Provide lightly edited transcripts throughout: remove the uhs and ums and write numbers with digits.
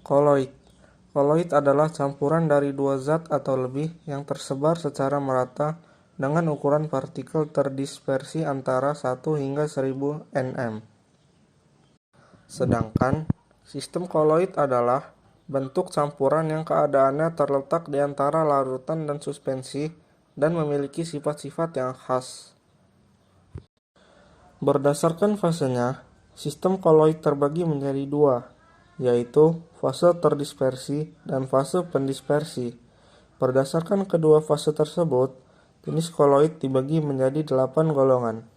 Koloid. Koloid adalah campuran dari dua zat atau lebih yang tersebar secara merata dengan ukuran partikel terdispersi antara 1 hingga 1000 nm. Sedangkan sistem koloid adalah bentuk campuran yang keadaannya terletak di antara larutan dan suspensi dan memiliki sifat-sifat yang khas. Berdasarkan fasenya, sistem koloid terbagi menjadi dua, yaitu fase terdispersi dan fase pendispersi. Berdasarkan kedua fase tersebut, jenis koloid dibagi menjadi 8 golongan.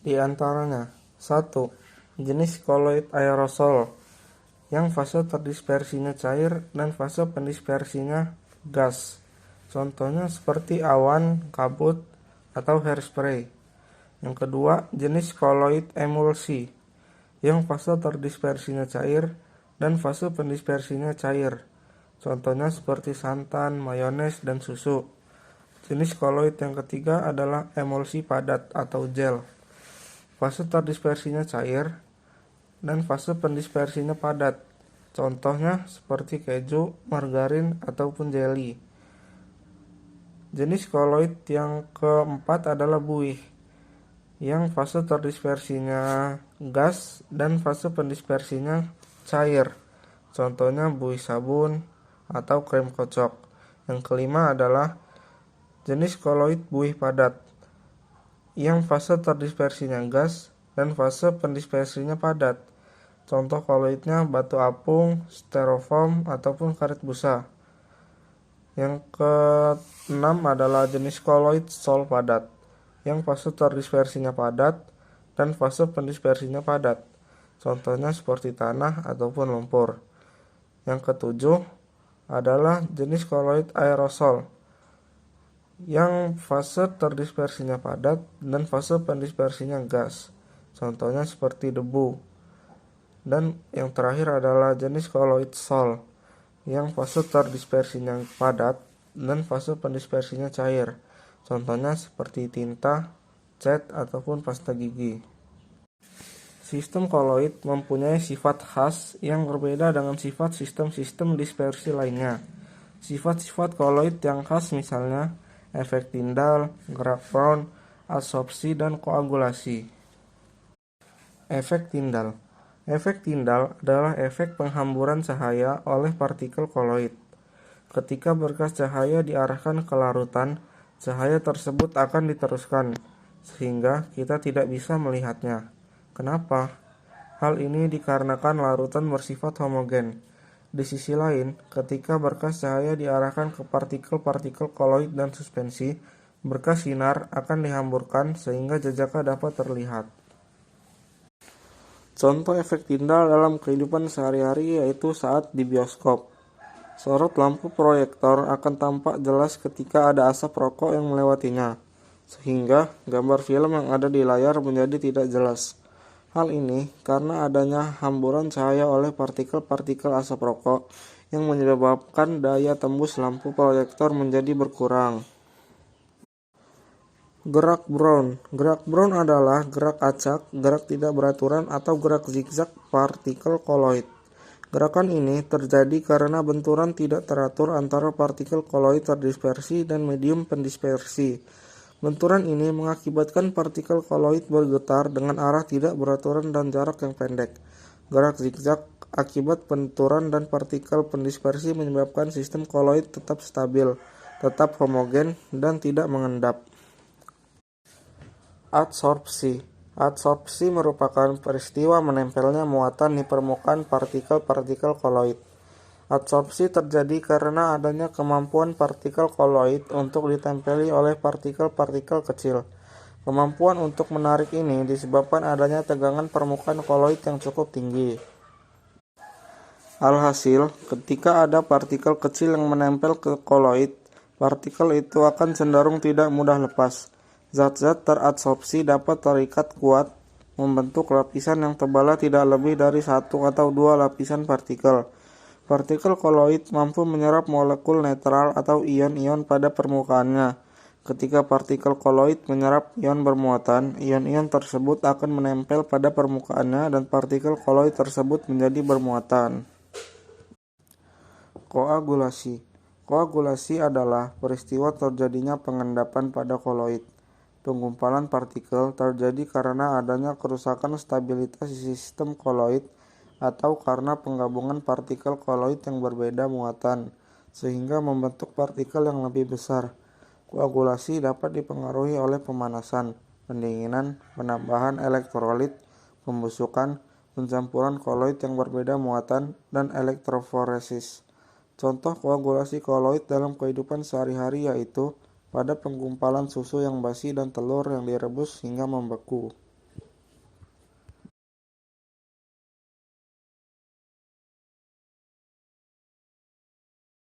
Di antaranya, 1. Jenis koloid aerosol, yang fase terdispersinya cair dan fase pendispersinya gas. Contohnya seperti awan, kabut, atau hairspray. Yang kedua, jenis koloid emulsi, yang fase terdispersinya cair dan fase pendispersinya cair. Contohnya seperti santan, mayones, dan susu. Jenis koloid yang ketiga adalah emulsi padat atau gel. Fase terdispersinya cair dan fase pendispersinya padat. Contohnya seperti keju, margarin, ataupun jelly. Jenis koloid yang keempat adalah buih, yang fase terdispersinya gas dan fase pendispersinya cair. Contohnya buih sabun atau krim kocok. Yang kelima adalah jenis koloid buih padat, yang fase terdispersinya gas dan fase pendispersinya padat. Contoh koloidnya batu apung, styrofoam, ataupun karet busa. Yang keenam adalah jenis koloid sol padat, yang fase terdispersinya padat dan fase pendispersinya padat. Contohnya seperti tanah ataupun lumpur. Yang ketujuh adalah jenis koloid aerosol, yang fase terdispersinya padat dan fase pendispersinya gas. Contohnya seperti debu. Dan yang terakhir adalah jenis koloid sol, yang fase terdispersinya padat dan fase pendispersinya cair. Contohnya seperti tinta, cat, ataupun pasta gigi. Sistem koloid mempunyai sifat khas yang berbeda dengan sifat sistem-sistem dispersi lainnya. Sifat-sifat koloid yang khas misalnya efek Tyndall, gerak Brown, adsorpsi, dan koagulasi. Efek Tyndall. Efek Tyndall adalah efek penghamburan cahaya oleh partikel koloid. Ketika berkas cahaya diarahkan ke larutan, cahaya tersebut akan diteruskan, sehingga kita tidak bisa melihatnya. Kenapa? Hal ini dikarenakan larutan bersifat homogen. Di sisi lain, ketika berkas cahaya diarahkan ke partikel-partikel koloid dan suspensi, berkas sinar akan dihamburkan sehingga jejaknya dapat terlihat. Contoh efek Tyndall dalam kehidupan sehari-hari yaitu saat di bioskop. Sorot lampu proyektor akan tampak jelas ketika ada asap rokok yang melewatinya, sehingga gambar film yang ada di layar menjadi tidak jelas. Hal ini karena adanya hamburan cahaya oleh partikel-partikel asap rokok yang menyebabkan daya tembus lampu proyektor menjadi berkurang. Gerak Brown. Gerak Brown adalah gerak acak, gerak tidak beraturan, atau gerak zigzag partikel koloid. Gerakan ini terjadi karena benturan tidak teratur antara partikel koloid terdispersi dan medium pendispersi. Benturan ini mengakibatkan partikel koloid bergetar dengan arah tidak beraturan dan jarak yang pendek. Gerak zigzag akibat benturan dan partikel pendispersi menyebabkan sistem koloid tetap stabil, tetap homogen, dan tidak mengendap. Adsorpsi. Adsorpsi merupakan peristiwa menempelnya muatan di permukaan partikel-partikel koloid. Adsorpsi terjadi karena adanya kemampuan partikel koloid untuk ditempeli oleh partikel-partikel kecil. Kemampuan untuk menarik ini disebabkan adanya tegangan permukaan koloid yang cukup tinggi. Alhasil, ketika ada partikel kecil yang menempel ke koloid, partikel itu akan cenderung tidak mudah lepas. Zat-zat teradsorpsi dapat terikat kuat, membentuk lapisan yang tebalnya tidak lebih dari 1 atau 2 lapisan partikel. Partikel koloid mampu menyerap molekul netral atau ion-ion pada permukaannya. Ketika partikel koloid menyerap ion bermuatan, ion-ion tersebut akan menempel pada permukaannya dan partikel koloid tersebut menjadi bermuatan. Koagulasi. Koagulasi adalah peristiwa terjadinya pengendapan pada koloid. Penggumpalan partikel terjadi karena adanya kerusakan stabilitas sistem koloid atau karena penggabungan partikel koloid yang berbeda muatan, sehingga membentuk partikel yang lebih besar. Koagulasi dapat dipengaruhi oleh pemanasan, pendinginan, penambahan elektrolit, pembusukan, pencampuran koloid yang berbeda muatan, dan elektroforesis. Contoh koagulasi koloid dalam kehidupan sehari-hari yaitu pada penggumpalan susu yang basi dan telur yang direbus hingga membeku.